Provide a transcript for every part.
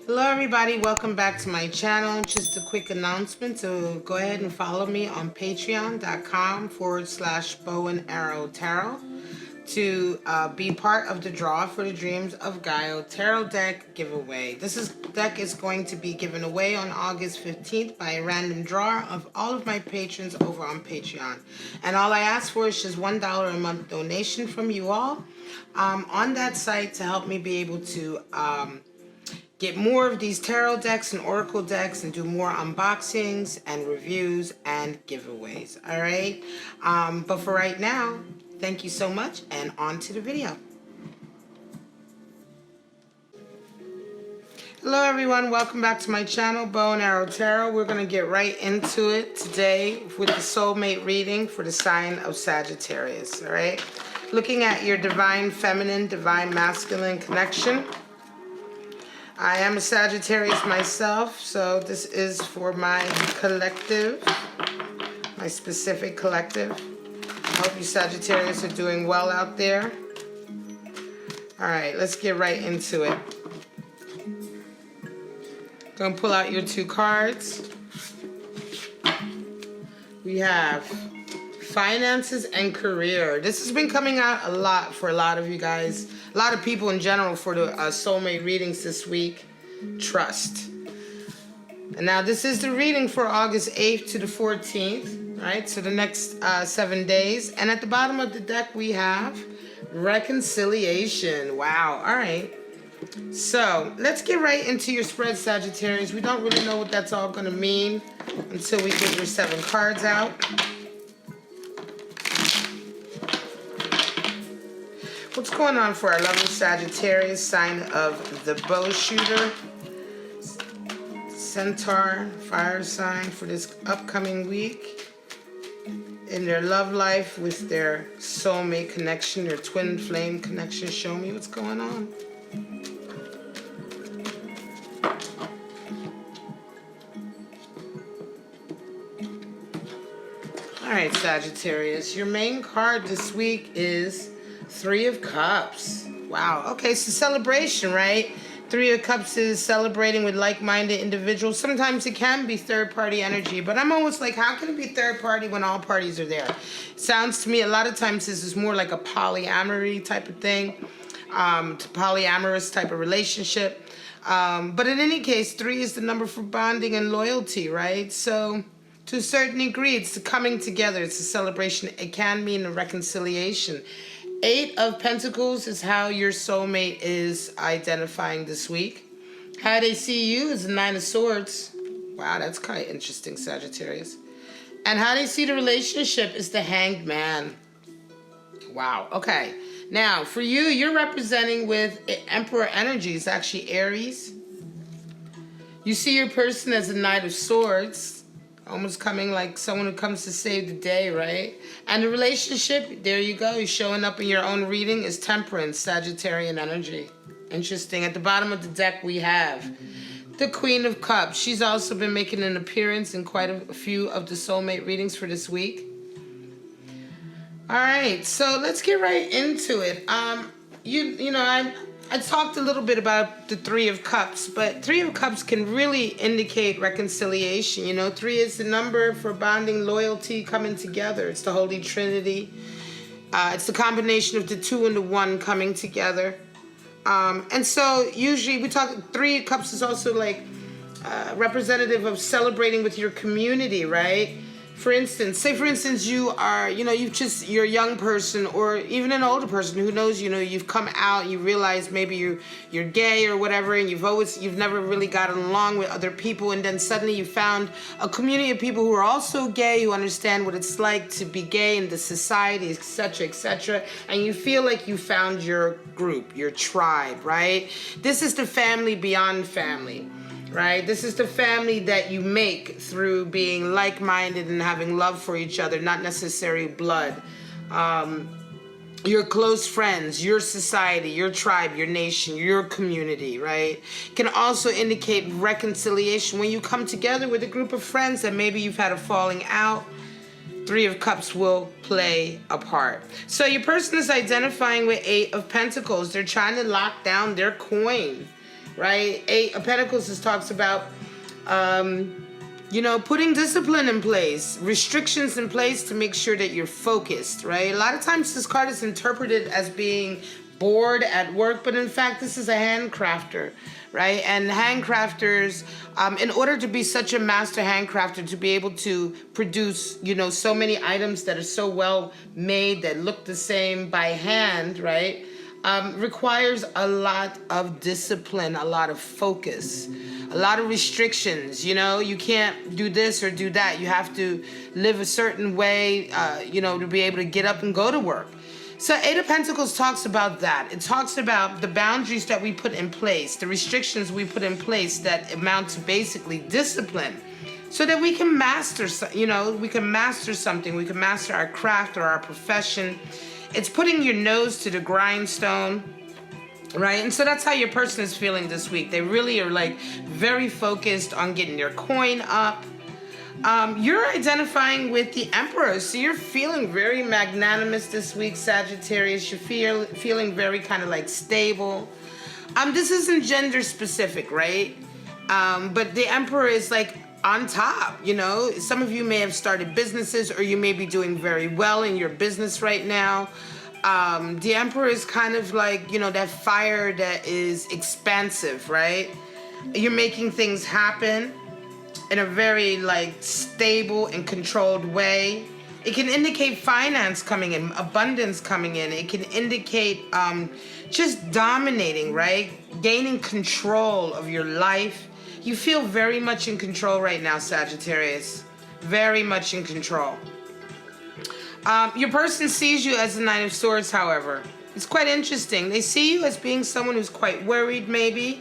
Hello everybody, welcome back to my channel. Just a quick announcement to go ahead and follow me on patreon.com/bow-and-arrow-tarot to be part of the draw for the Dreams of Gaio Tarot deck giveaway. This deck is going to be given away on August 15th by a random draw of all of my patrons over on Patreon. And all I ask for is just $1 a month donation from you all on that site to help me be able to get more of these tarot decks and oracle decks and do more unboxings and reviews and giveaways. All right. But for right now, thank you so much, and on to the video. Hello everyone, welcome back to my channel, Bow and Arrow Tarot. We're going to get right into it today with the soulmate reading for the sign of Sagittarius. All right. Looking at your divine feminine, divine masculine connection. I am a Sagittarius myself, so this is for my collective, my specific collective. I hope you Sagittarius are doing well out there. All right, let's get right into it. Gonna pull out your two cards. We have finances and career. This has been coming out a lot for a lot of you guys. A lot of people in general for the soulmate readings this week. Trust. And now this is the reading for August 8th to the 14th, right? So the next 7 days. And at the bottom of the deck we have reconciliation. Wow. All right. So let's get right into your spread, Sagittarius. We don't really know what that's all going to mean until we get your 7 cards out. What's going on for our lovely Sagittarius, sign of the bow shooter, Centaur, fire sign for this upcoming week in their love life with their soulmate connection, their twin flame connection? Show me what's going on. All right, Sagittarius, your main card this week is 3 of Cups. Wow. Okay, so celebration, right? 3 of Cups is celebrating with like-minded individuals. Sometimes it can be third-party energy, but I'm almost like, how can it be third-party when all parties are there? It sounds to me a lot of times this is more like a polyamory type of thing, polyamorous type of relationship. But in any case, 3 is the number for bonding and loyalty, right? So to a certain degree, it's the coming together. It's a celebration. It can mean a reconciliation. 8 of Pentacles is how your soulmate is identifying this week. How they see you is the 9 of Swords. Wow, that's kind of interesting, Sagittarius. And how they see the relationship is the Hanged Man. Wow, okay. Now, for you, you're representing with Emperor energy. It's actually Aries. You see your person as a Knight of Swords. Almost coming like someone who comes to save the day, right? And the relationship, there you go. You're showing up in your own reading is Temperance, Sagittarian energy. Interesting. At the bottom of the deck, we have the Queen of Cups. She's also been making an appearance in quite a few of the soulmate readings for this week. All right, so let's get right into it. I talked a little bit about the 3 of Cups, but 3 of Cups can really indicate reconciliation. You know, 3 is the number for bonding, loyalty, coming together. It's the Holy Trinity. It's the combination of the 2 and the 1 coming together. And so usually we talk, 3 of Cups is also like representative of celebrating with your community, right? For instance, say for instance you are, you're a young person or even an older person who knows, you've come out, you realize maybe you're gay or whatever, and you've never really gotten along with other people, and then suddenly you found a community of people who are also gay, who understand what it's like to be gay in the society, etc., and you feel like you found your group, your tribe, right? This is the family beyond family. Right? This is the family that you make through being like-minded and having love for each other, not necessarily blood. Your close friends, your society, your tribe, your nation, your community, right? Can also indicate reconciliation when you come together with a group of friends that maybe you've had a falling out. 3 of Cups will play a part. So your person is identifying with 8 of Pentacles. They're trying to lock down their coin. right? 8 of Pentacles just talks about, you know, putting discipline in place, restrictions in place to make sure that you're focused, right? A lot of times this card is interpreted as being bored at work, but in fact, this is a handcrafter, right? And handcrafters, in order to be such a master handcrafter, to be able to produce, you know, so many items that are so well made, that look the same by hand, right? Requires a lot of discipline, a lot of focus, a lot of restrictions. You know, you can't do this or do that. You have to live a certain way, you know, to be able to get up and go to work. So 8 of Pentacles talks about that. It talks about the boundaries that we put in place, the restrictions we put in place that amount to basically discipline, so that we can master, you know, we can master something. We can master our craft or our profession. It's putting your nose to the grindstone, right? And so that's how your person is feeling this week. They really are like very focused on getting their coin up. You're identifying with the Emperor, so you're feeling very magnanimous this week, Sagittarius. You're feeling very kind of like stable. This isn't gender specific, right? But the Emperor is like on top, you know. Some of you may have started businesses, or you may be doing very well in your business right now. The Emperor is kind of like, you know, that fire that is expansive, right? You're making things happen in a very like stable and controlled way. It can indicate finance coming in, abundance coming in. It can indicate just dominating, right? Gaining control of your life. You feel very much in control right now, Sagittarius. Very much in control. Your person sees you as the Knight of Swords, however. It's quite interesting. They see you as being someone who's quite worried, maybe.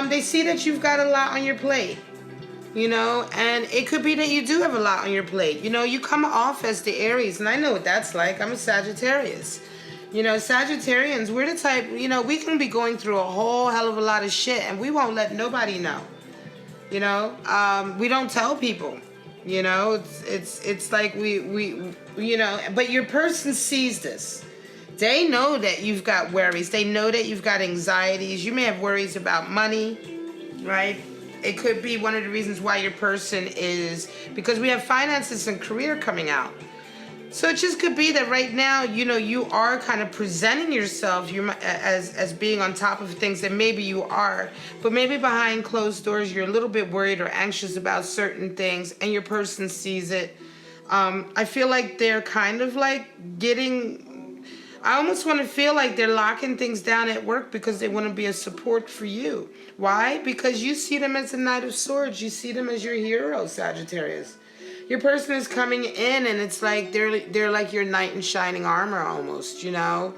They see that you've got a lot on your plate, you know, and it could be that you do have a lot on your plate. You know, you come off as the Aries, and I know what that's like. I'm a Sagittarius. You know, Sagittarians, we're the type, you know, we can be going through a whole hell of a lot of shit, and we won't let nobody know. You know, we don't tell people. You know, it's like we you know, but your person sees this. They know that you've got worries. They know that you've got anxieties. You may have worries about money, right? It could be one of the reasons why your person is, because we have finances and career coming out. So it just could be that right now, you know, you are kind of presenting yourself as being on top of things that maybe you are, but maybe behind closed doors, you're a little bit worried or anxious about certain things, and your person sees it. I feel like they're kind of like getting, I almost want to feel like they're locking things down at work because they want to be a support for you. Why? Because you see them as the Knight of Swords. You see them as your hero, Sagittarius. Your person is coming in, and it's like they're like your knight in shining armor almost, you know.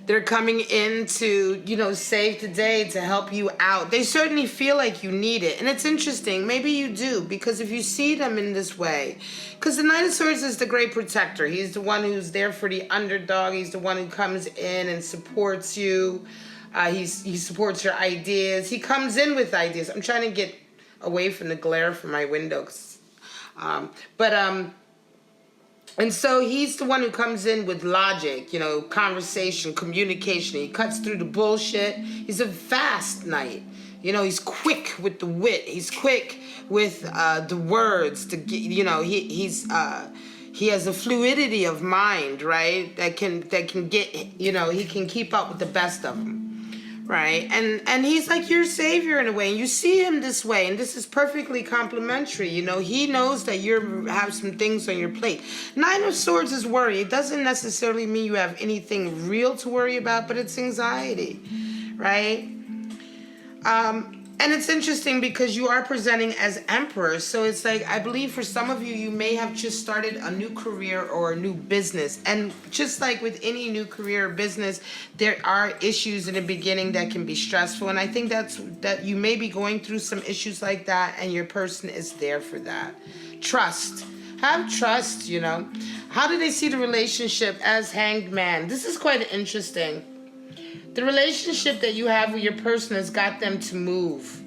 They're coming in to, you know, save the day, to help you out. They certainly feel like you need it. And it's interesting. Maybe you do, because if you see them in this way, because the Knight of Swords is the great protector. He's the one who's there for the underdog. He's the one who comes in and supports you. He supports your ideas. He comes in with ideas. I'm trying to get away from the glare from my windows. And so he's the one who comes in with logic, you know, conversation, communication. He cuts through the bullshit. He's a fast knight. You know, he's quick with the wit. He's quick with the words. You know, he has a fluidity of mind, right? That can get, you know, he can keep up with the best of them. Right, and he's like your savior in a way, and you see him this way, and this is perfectly complimentary. You know, he knows that you have some things on your plate. Nine of Swords is worry. It doesn't necessarily mean you have anything real to worry about, but it's anxiety, right? And it's interesting because you are presenting as Emperor, so it's like, I believe for some of you, you may have just started a new career or a new business. And just like with any new career or business, there are issues in the beginning that can be stressful. And I think that you may be going through some issues like that, and your person is there for that. Trust. Have trust, you know. How do they see the relationship as Hanged Man? This is quite interesting. The relationship that you have with your person has got them to move.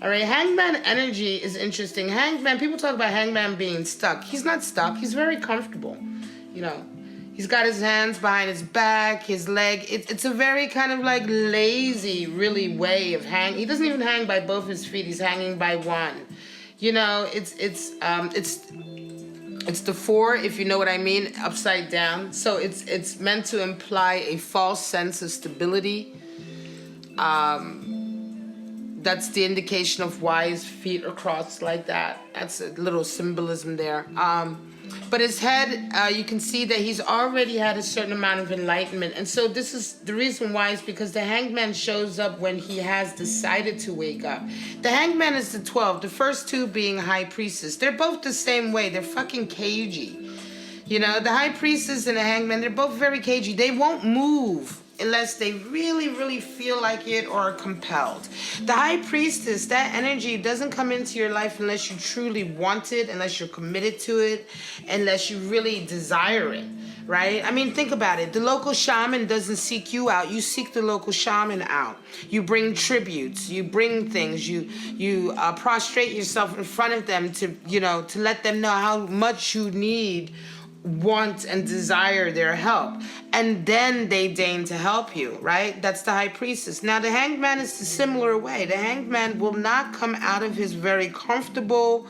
All right, Hangman energy is interesting. Hangman, people talk about Hangman being stuck. He's not stuck. He's very comfortable. You know, He's got his hands behind his back, his leg. It's a very kind of like lazy, really way of hanging. He doesn't even hang by both his feet. He's hanging by one. You know, it's the 4, if you know what I mean, upside down. So it's meant to imply a false sense of stability. That's the indication of why his feet are crossed like that. That's a little symbolism there. But his head, you can see that he's already had a certain amount of enlightenment. And so this is the reason why, is because the Hanged Man shows up when he has decided to wake up. The Hanged Man is the 12, the first 2 being High Priestess. They're both the same way. They're fucking cagey. You know, the High Priestess and the Hanged Man, they're both very cagey. They won't move unless they really, really feel like it or are compelled. The High Priestess, that energy doesn't come into your life unless you truly want it, unless you're committed to it, unless you really desire it, right? I mean, think about it. The local shaman doesn't seek you out. You seek the local shaman out. You bring tributes. You bring things. You prostrate yourself in front of them to, you know, to let them know how much you need, want, and desire their help, and then they deign to help you, right? That's the High Priestess. Now the Hanged Man is a similar way. The Hanged Man will not come out of his very comfortable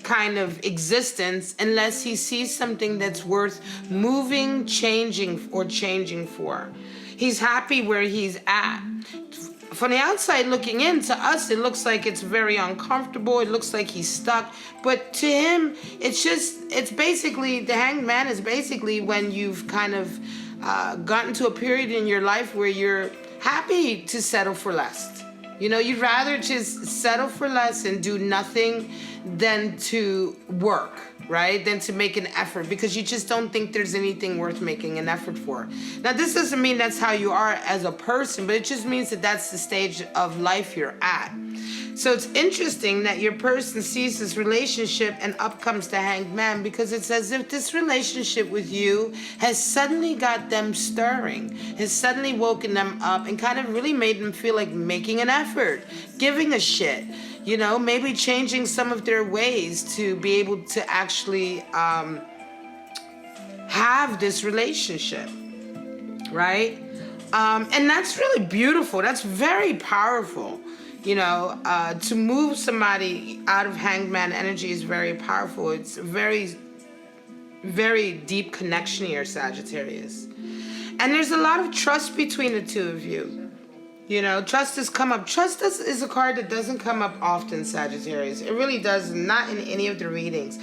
kind of existence unless he sees something that's worth moving, changing for. He's happy where he's at. From the outside looking in, to us, it looks like it's very uncomfortable. It looks like he's stuck. But to him, it's basically, the Hanged Man is basically when you've kind of gotten to a period in your life where you're happy to settle for less. You know, you'd rather just settle for less and do nothing than to work, right? Than to make an effort, because you just don't think there's anything worth making an effort for. Now, this doesn't mean that's how you are as a person, but it just means that that's the stage of life you're at. So it's interesting that your person sees this relationship and up comes the Hanged Man, because it's as if this relationship with you has suddenly got them stirring, has suddenly woken them up and kind of really made them feel like making an effort, giving a shit, you know, maybe changing some of their ways to be able to actually have this relationship, right? And that's really beautiful. That's very powerful. You know, to move somebody out of Hanged Man energy is very powerful. It's a very, very deep connection here, Sagittarius. And there's a lot of trust between the two of you. You know, trust has come up. Trust is a card that doesn't come up often, Sagittarius. It really does, not in any of the readings.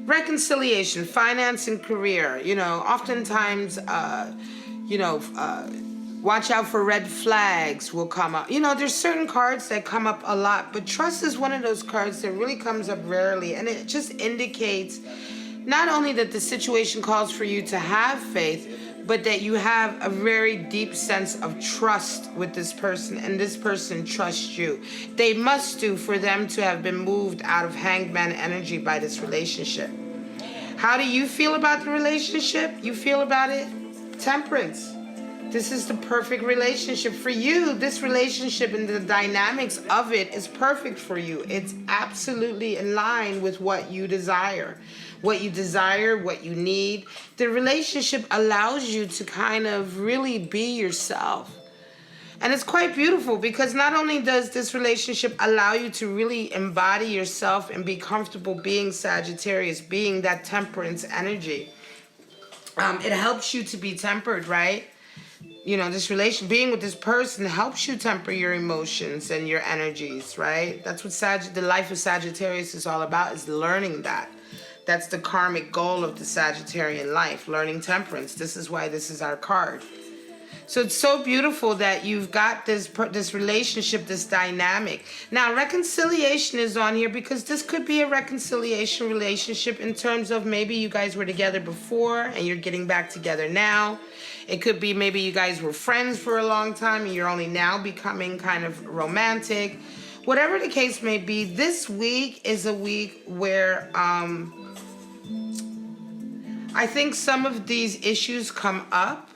Reconciliation, finance and career. You know, oftentimes, watch out for red flags will come up. You know, there's certain cards that come up a lot, but trust is one of those cards that really comes up rarely. And it just indicates not only that the situation calls for you to have faith, but that you have a very deep sense of trust with this person, and this person trusts you. They must do for them to have been moved out of Hanged Man energy by this relationship. How do you feel about the relationship? You feel about it? Temperance. This is the perfect relationship for you. This relationship and the dynamics of it is perfect for you. It's absolutely in line with what you desire. What you desire, what you need. The relationship allows you to kind of really be yourself. And it's quite beautiful, because not only does this relationship allow you to really embody yourself and be comfortable being Sagittarius, being that temperance energy. It helps you to be tempered, right? You know, this being with this person helps you temper your emotions and your energies, right? That's what the life of Sagittarius is all about, is learning that. That's the karmic goal of the Sagittarian life, learning temperance. This is why this is our card. So it's so beautiful that you've got this relationship, this dynamic. Now, reconciliation is on here because this could be a reconciliation relationship in terms of maybe you guys were together before and you're getting back together now. It could be maybe you guys were friends for a long time and you're only now becoming kind of romantic. Whatever the case may be, this week is a week where I think some of these issues come up,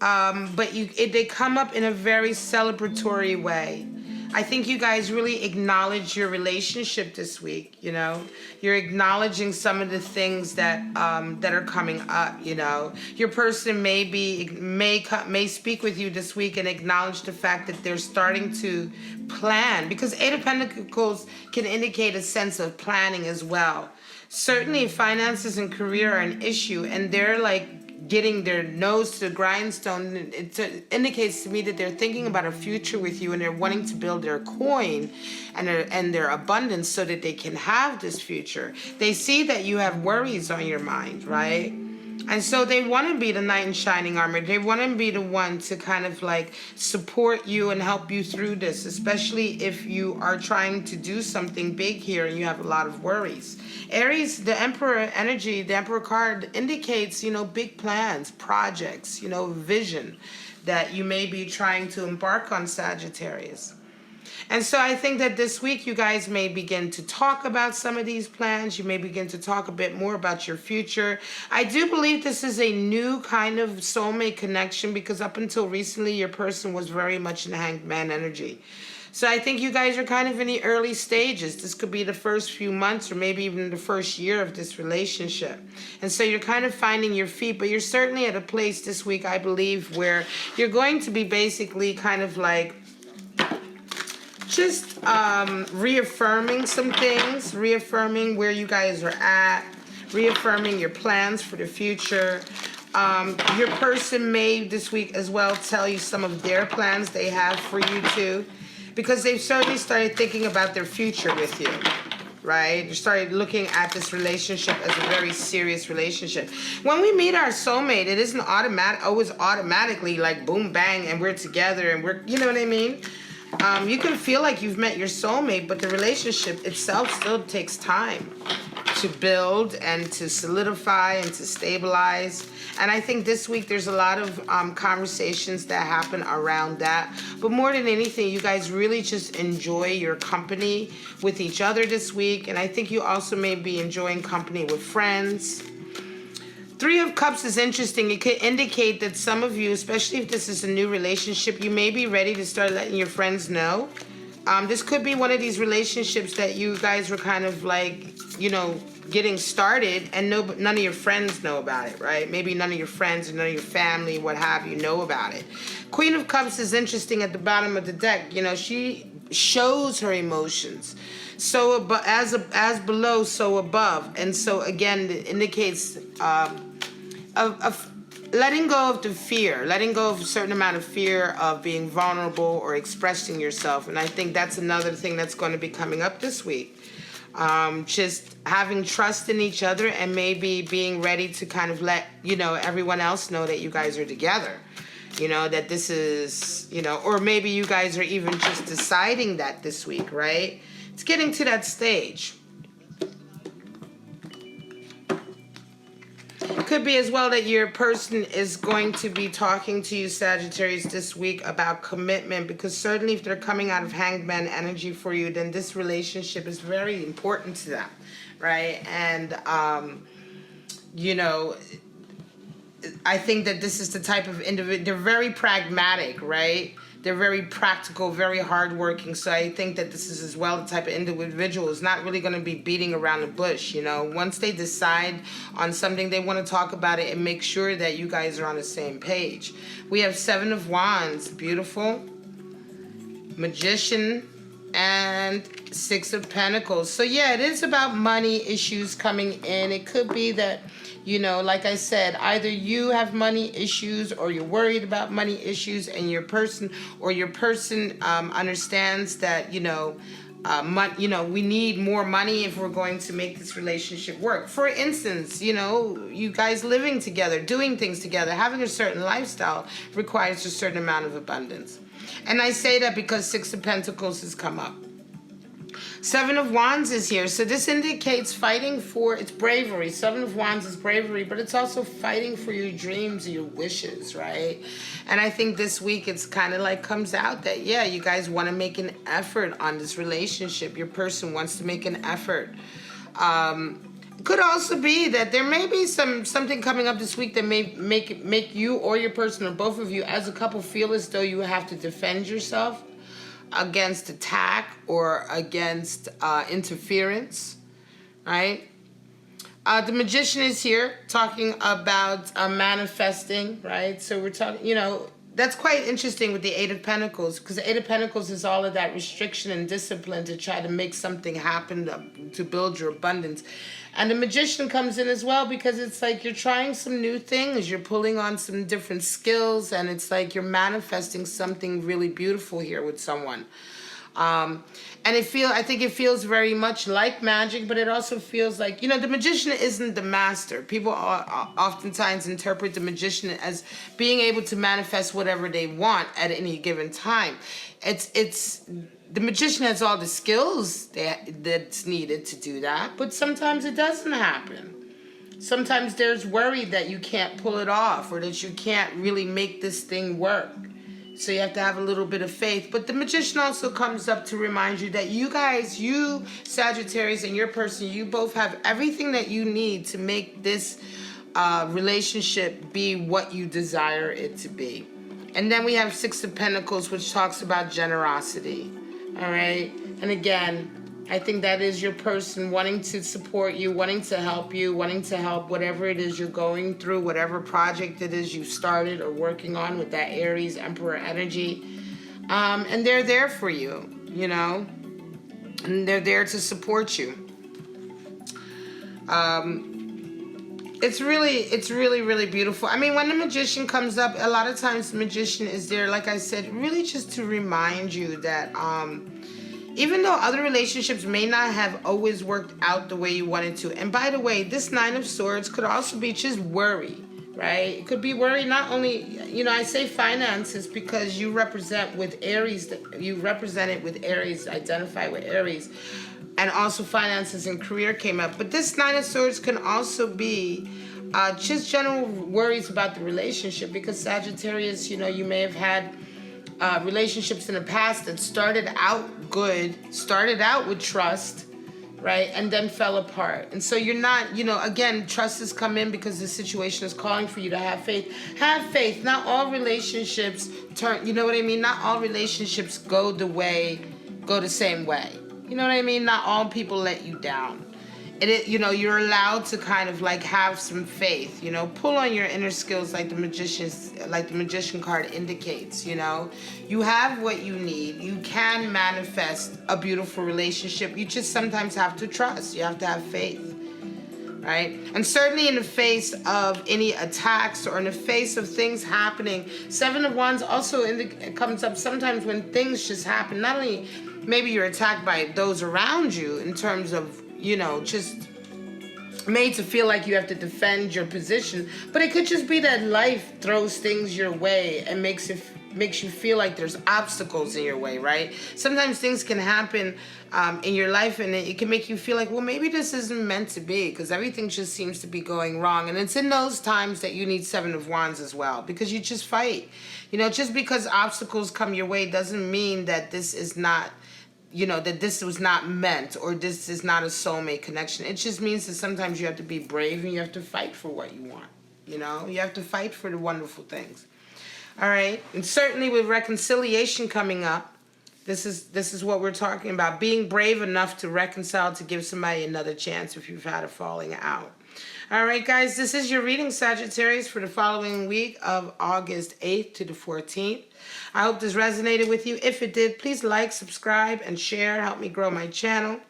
but they come up in a very celebratory way. I think you guys really acknowledge your relationship this week. You know, you're acknowledging some of the things that that are coming up. You know, your person may speak with you this week and acknowledge the fact that they're starting to plan, because Eight of Pentacles can indicate a sense of planning as well. Certainly, finances and career are an issue, and they're like getting their nose to the grindstone. It indicates to me that they're thinking about a future with you, and they're wanting to build their coin and their abundance so that they can have this future. They see that you have worries on your mind, right? And so they want to be the knight in shining armor. They want to be the one to kind of like support you and help you through this, especially if you are trying to do something big here and you have a lot of worries. Aries, the Emperor energy, the Emperor card indicates, you know, big plans, projects, you know, vision that you may be trying to embark on, Sagittarius. And so I think that this week you guys may begin to talk about some of these plans. You may begin to talk a bit more about your future. I do believe this is a new kind of soulmate connection, because up until recently your person was very much in Hanged Man energy. So I think you guys are kind of in the early stages. This could be the first few months or maybe even the first year of this relationship. And so you're kind of finding your feet, but you're certainly at a place this week, I believe, where you're going to be basically kind of like just reaffirming some things, reaffirming where you guys are at, reaffirming your plans for the future. Your person may this week as well tell you some of their plans they have for you too, because they've certainly started thinking about their future with you, right? You started looking at this relationship as a very serious relationship. When we meet our soulmate, it isn't always automatically like boom, bang, and we're together and we're, you know what I mean? You can feel like you've met your soulmate, but the relationship itself still takes time to build and to solidify and to stabilize. And I think this week there's a lot of conversations that happen around that. But more than anything, you guys really just enjoy your company with each other this week. And I think you also may be enjoying company with friends. Three of Cups is interesting. It could indicate that some of you, especially if this is a new relationship, you may be ready to start letting your friends know. This could be one of these relationships that you guys were kind of like, you know, getting started and none of your friends know about it, right? Maybe none of your friends or none of your family, what have you, know about it. Queen of Cups is interesting at the bottom of the deck. You know, she shows her emotions. So as below, so above. And so again, it indicates of letting go of the fear, letting go of a certain amount of fear of being vulnerable or expressing yourself. And I think that's another thing that's going to be coming up this week. Just having trust in each other and maybe being ready to kind of let, you know, everyone else know that you guys are together. You know, that this is, you know, or maybe you guys are even just deciding that this week, right? It's getting to that stage. It could be as well that your person is going to be talking to you, Sagittarius, this week about commitment, because certainly if they're coming out of Hanged Man energy for you, then this relationship is very important to them, right? And, you know, I think that this is the type of individual, they're very pragmatic, right? They're very practical, very hardworking. So I think that this is as well the type of individual who's not really going to be beating around the bush, you know. Once they decide on something, they want to talk about it and make sure that you guys are on the same page. We have Seven of Wands, beautiful. Magician and Six of Pentacles. So yeah, it is about money issues coming in. It could be that, you know, like I said, either you have money issues or you're worried about money issues, and your person understands that, you know, we need more money if we're going to make this relationship work. For instance, you know, you guys living together, doing things together, having a certain lifestyle requires a certain amount of abundance. And I say that because Six of Pentacles has come up. Seven of Wands is here. So this indicates fighting for, it's bravery. Seven of Wands is bravery, but it's also fighting for your dreams, your wishes, right? And I think this week it's kind of like comes out that, yeah, you guys want to make an effort on this relationship. Your person wants to make an effort. Could also be that there may be something coming up this week that may make you or your person or both of you as a couple feel as though you have to defend yourself. against attack or against interference, right? The Magician is here talking about manifesting, right? So we're talking, you know, that's quite interesting with the Eight of Pentacles, because the Eight of Pentacles is all of that restriction and discipline to try to make something happen, to build your abundance. And the Magician comes in as well because it's like you're trying some new things, you're pulling on some different skills, and it's like you're manifesting something really beautiful here with someone. And I think it feels very much like magic, but it also feels like, you know, the Magician isn't the master. People oftentimes interpret the Magician as being able to manifest whatever they want at any given time. The Magician has all the skills that's needed to do that, but sometimes it doesn't happen. Sometimes there's worry that you can't pull it off or that you can't really make this thing work. So you have to have a little bit of faith. But the Magician also comes up to remind you that you guys, you Sagittarius and your person, you both have everything that you need to make this relationship be what you desire it to be. And then we have Six of Pentacles, which talks about generosity. All right. And again, I think that is your person wanting to support you, wanting to help whatever it is you're going through, whatever project it is you started or working on with that Aries Emperor energy. And they're there for you, you know, and they're there to support you. It's really beautiful. I mean, when the Magician comes up, a lot of times the Magician is there, like I said, really just to remind you that, even though other relationships may not have always worked out the way you wanted to. And by the way, this Nine of Swords could also be just worry, right? It could be worry not only, you know, I say finances because you represent with Aries, you represent it with Aries, identify with Aries. And also finances and career came up. But this Nine of Swords can also be just general worries about the relationship, because Sagittarius, you know, you may have had relationships in the past that started out good, started out with trust, right, and then fell apart. And so you're not, you know, again, trust has come in because the situation is calling for you to have faith. Have faith. Not all relationships turn, you know what I mean? Not all relationships go the same way. You know what I mean? Not all people let you down. You know, you're allowed to kind of like have some faith, you know, pull on your inner skills like the Magician card indicates, you know. You have what you need. You can manifest a beautiful relationship. You just sometimes have to trust. You have to have faith, right? And certainly in the face of any attacks or in the face of things happening, Seven of Wands also comes up sometimes when things just happen. Not only maybe you're attacked by those around you in terms of, you know, just made to feel like you have to defend your position, but it could just be that life throws things your way and makes you feel like there's obstacles in your way, right? Sometimes things can happen in your life and it can make you feel like, well, maybe this isn't meant to be, because everything just seems to be going wrong. And it's in those times that you need Seven of Wands as well, because you just fight. You know, just because obstacles come your way doesn't mean that this is not, you know, that this was not meant or this is not a soulmate connection. It just means that sometimes you have to be brave and you have to fight for what you want. You know, you have to fight for the wonderful things. All right. And certainly with reconciliation coming up, this is what we're talking about. Being brave enough to reconcile, to give somebody another chance if you've had a falling out. All right, guys, this is your reading, Sagittarius, for the following week of August 8th to the 14th. I hope this resonated with you. If it did, please like, subscribe, and share. Help me grow my channel.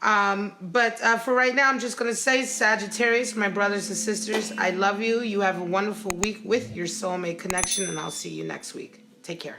But for right now, I'm just going to say, Sagittarius, my brothers and sisters, I love you. You have a wonderful week with your soulmate connection, and I'll see you next week. Take care.